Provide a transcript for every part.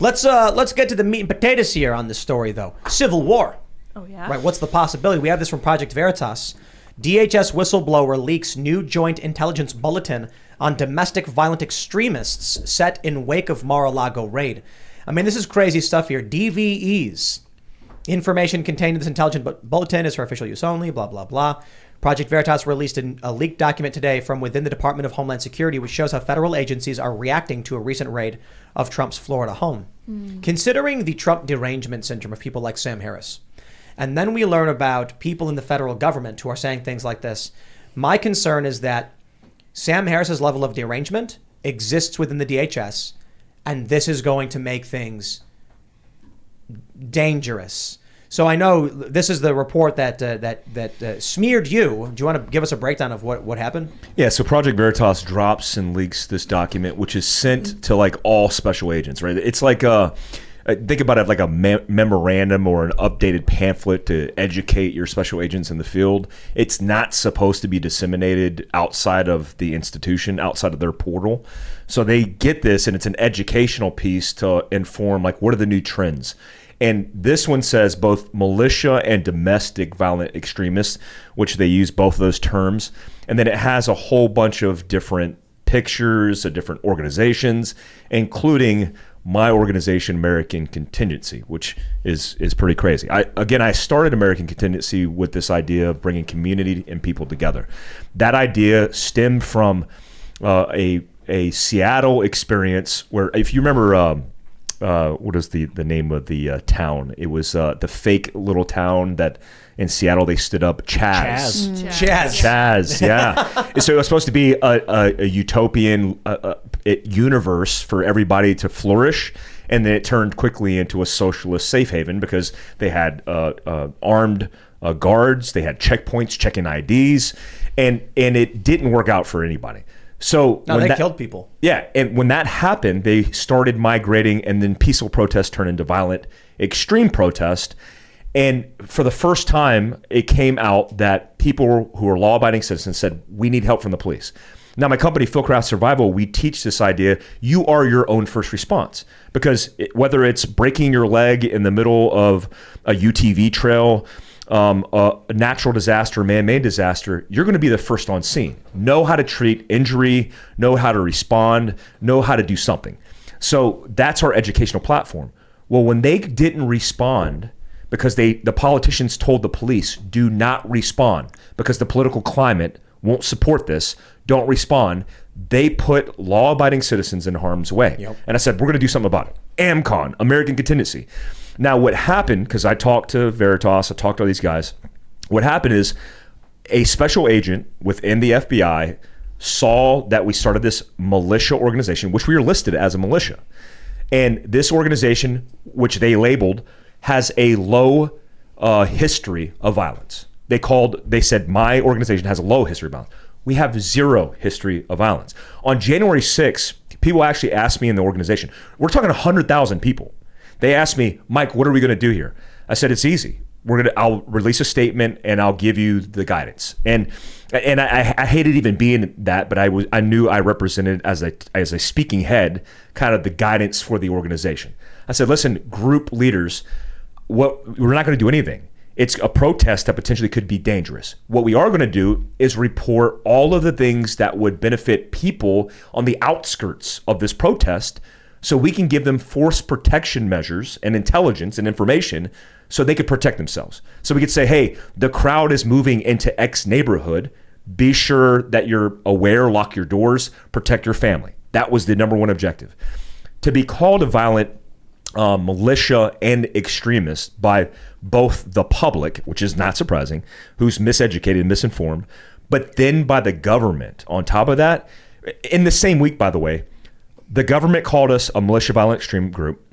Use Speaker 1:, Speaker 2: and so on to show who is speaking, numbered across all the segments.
Speaker 1: Let's get to the meat and potatoes here on this story, though. Civil war.
Speaker 2: Oh, yeah?
Speaker 1: Right, what's the possibility? We have this from Project Veritas. DHS whistleblower leaks new joint intelligence bulletin on domestic violent extremists set in wake of Mar-a-Lago raid. I mean, this is crazy stuff here. DVEs. Information contained in this intelligence bulletin is for official use only, blah, blah, blah. Project Veritas released a leaked document today from within the Department of Homeland Security, which shows how federal agencies are reacting to a recent raid of Trump's Florida home. Considering the Trump derangement syndrome of people like Sam Harris, and then we learn about people in the federal government who are saying things like this, my concern is that Sam Harris's level of derangement exists within the DHS, and this is going to make things dangerous. So I know this is the report that smeared you. Do you want to give us a breakdown of what happened?
Speaker 3: Yeah, so Project Veritas drops and leaks this document, which is sent to like all special agents, right? It's like think about it like a memorandum or an updated pamphlet to educate your special agents in the field. It's not supposed to be disseminated outside of the institution, outside of their portal. So they get this, and it's an educational piece to inform, like, what are the new trends? And this one says both militia and domestic violent extremists, which they use both of those terms. And then it has a whole bunch of different pictures of different organizations, including my organization, American Contingency, which is pretty crazy. I started American Contingency with this idea of bringing community and people together. That idea stemmed from a Seattle experience where, if you remember, what is the name of the town? It was the fake little town that in Seattle they stood up. Chaz, yeah. So it was supposed to be a utopian universe for everybody to flourish, and then it turned quickly into a socialist safe haven because they had armed guards, they had checkpoints checking IDs, and it didn't work out for anybody. So
Speaker 1: they killed people.
Speaker 3: Yeah, and when that happened, they started migrating, and then peaceful protest turned into violent, extreme protest. And for the first time, it came out that people who are law-abiding citizens said, we need help from the police. Now, my company, fieldcraftsurvival, we teach this idea, you are your own first response. Because whether it's breaking your leg in the middle of a UTV trail, a natural disaster, man-made disaster, you're going to be the first on scene. Know how to treat injury, know how to respond, know how to do something. So that's our educational platform. Well, when they didn't respond, because the politicians told the police, do not respond, because the political climate won't support this, don't respond, they put law-abiding citizens in harm's way. Yep. And I said, we're going to do something about it. AMCON, American Contingency. Now, what happened, because I talked to Veritas, I talked to all these guys, what happened is a special agent within the FBI saw that we started this militia organization, which we are listed as a militia. And this organization, which they labeled, has a low history of violence. They said, my organization has a low history of violence. We have zero history of violence. On January 6th, people actually asked me in the organization, we're talking 100,000 people. They asked me, Mike, what are we going to do here? I said, it's easy. I'll release a statement and I'll give you the guidance. And I hated even being that, but I knew I represented as a speaking head, kind of the guidance for the organization. I said, listen, group leaders, we're not going to do anything. It's a protest that potentially could be dangerous. What we are going to do is report all of the things that would benefit people on the outskirts of this protest, so we can give them force protection measures and intelligence and information so they could protect themselves. So we could say, hey, the crowd is moving into X neighborhood. Be sure that you're aware, lock your doors, protect your family. That was the number one objective. To be called a violent militia and extremist by both the public, which is not surprising, who's miseducated, misinformed, but then by the government on top of that. In the same week, by the way, the government called us a militia violent extreme group.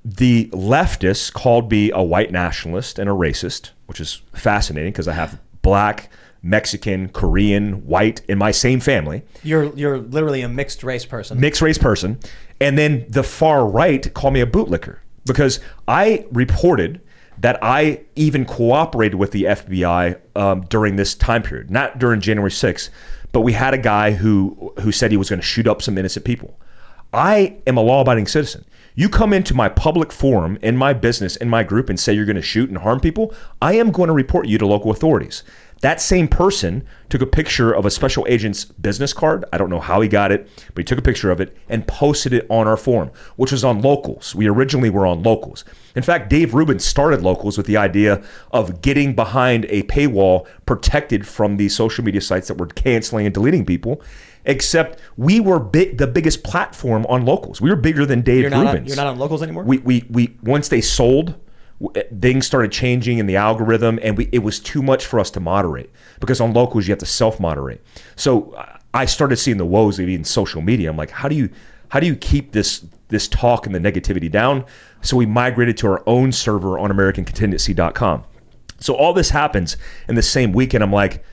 Speaker 3: The leftists called me a white nationalist and a racist, which is fascinating because I have black, Mexican, Korean, white in my same family.
Speaker 1: You're literally a mixed race person.
Speaker 3: Mixed race person. And then the far right called me a bootlicker because I reported that I even cooperated with the FBI during this time period, not during January 6th, but we had a guy who said he was going to shoot up some innocent people. I am a law-abiding citizen. You come into my public forum, in my business, in my group, and say you're going to shoot and harm people, I am going to report you to local authorities. That same person took a picture of a special agent's business card. I don't know how he got it, but he took a picture of it and posted it on our forum, which was on Locals. We originally were on Locals. In fact, Dave Rubin started Locals with the idea of getting behind a paywall protected from these social media sites that were canceling and deleting people. Except we were the biggest platform on Locals. We were bigger than Dave Rubin's.
Speaker 1: You're not on Locals anymore?
Speaker 3: We once they sold, things started changing in the algorithm, and it was too much for us to moderate, because on Locals you have to self-moderate. So I started seeing the woes of even social media. I'm like, how do you keep this talk and the negativity down? So we migrated to our own server on AmericanContingency.com. So all this happens in the same weekend. I'm like,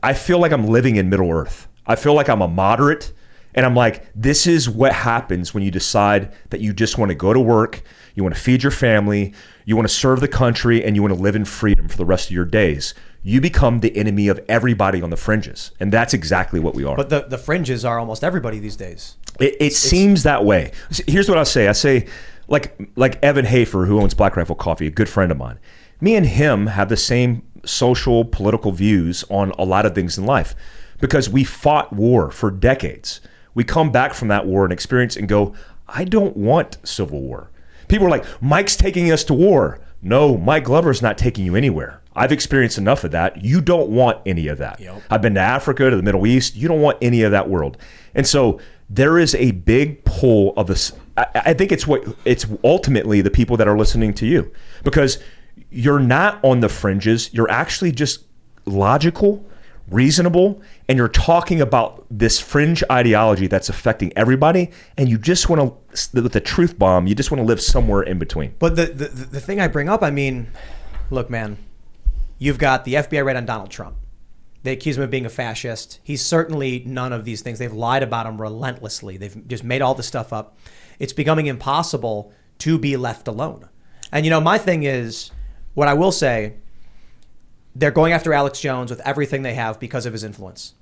Speaker 3: I feel like I'm living in Middle Earth. I feel like I'm a moderate, and I'm like, this is what happens when you decide that you just want to go to work, you want to feed your family, you want to serve the country, and you want to live in freedom for the rest of your days. You become the enemy of everybody on the fringes, and that's exactly what we are.
Speaker 1: But the fringes are almost everybody these days.
Speaker 3: It seems that way. Here's what I say, like Evan Hafer, who owns Black Rifle Coffee, a good friend of mine. Me and him have the same social, political views on a lot of things in life, because we fought war for decades. We come back from that war and experience and go, I don't want civil war. People are like, Mike's taking us to war. No, Mike Glover's not taking you anywhere. I've experienced enough of that. You don't want any of that. Yep. I've been to Africa, to the Middle East. You don't want any of that world. And so there is a big pull of this. I think it's ultimately the people that are listening to you, because you're not on the fringes. You're actually just logical, reasonable, and you're talking about this fringe ideology that's affecting everybody, and you just want to, with the truth bomb, you just want to live somewhere in between.
Speaker 1: But the thing I bring up, I mean, look, man, you've got the FBI raid on Donald Trump. They accuse him of being a fascist. He's certainly none of these things. They've lied about him relentlessly. They've just made all this stuff up. It's becoming impossible to be left alone. And, you know, my thing is, what I will say, they're going after Alex Jones with everything they have because of his influence.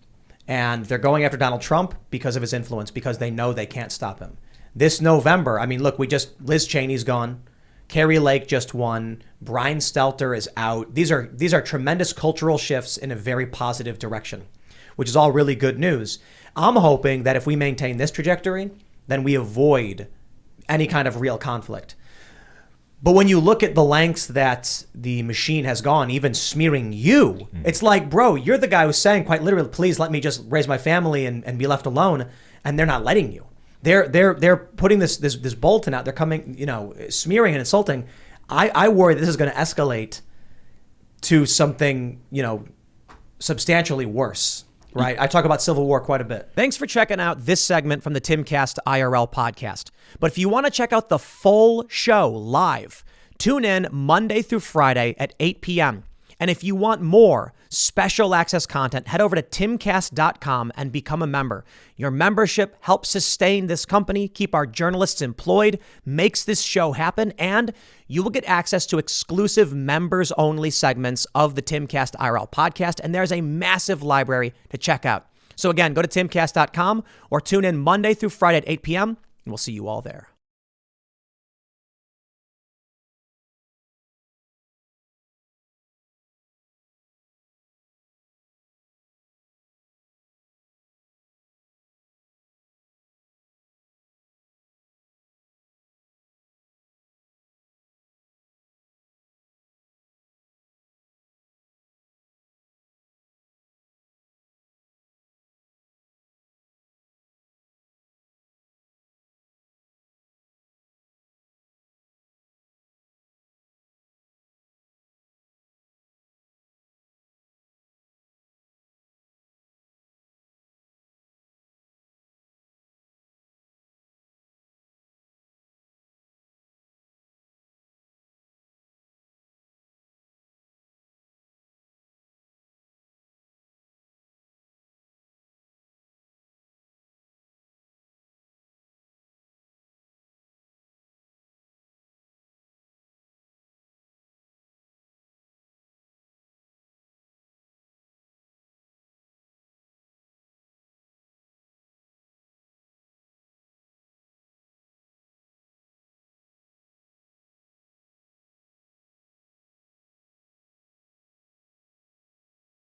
Speaker 1: And they're going after Donald Trump because of his influence, because they know they can't stop him. This November, I mean, look, Liz Cheney's gone. Carrie Lake just won. Brian Stelter is out. These are tremendous cultural shifts in a very positive direction, which is all really good news. I'm hoping that if we maintain this trajectory, then we avoid any kind of real conflict. But when you look at the lengths that the machine has gone, even smearing you, it's like, bro, you're the guy who's saying quite literally, please let me just raise my family and be left alone. And they're not letting you. They're putting this bulletin out. They're coming, smearing and insulting. I worry this is going to escalate to something, substantially worse. Right. I talk about Civil War quite a bit. Thanks for checking out this segment from the Timcast IRL podcast. But if you want to check out the full show live, tune in Monday through Friday at 8 p.m. And if you want more special access content, head over to timcast.com and become a member. Your membership helps sustain this company, keep our journalists employed, makes this show happen, and you will get access to exclusive members-only segments of the Timcast IRL podcast, and there's a massive library to check out. So again, go to timcast.com or tune in Monday through Friday at 8 p.m., and we'll see you all there.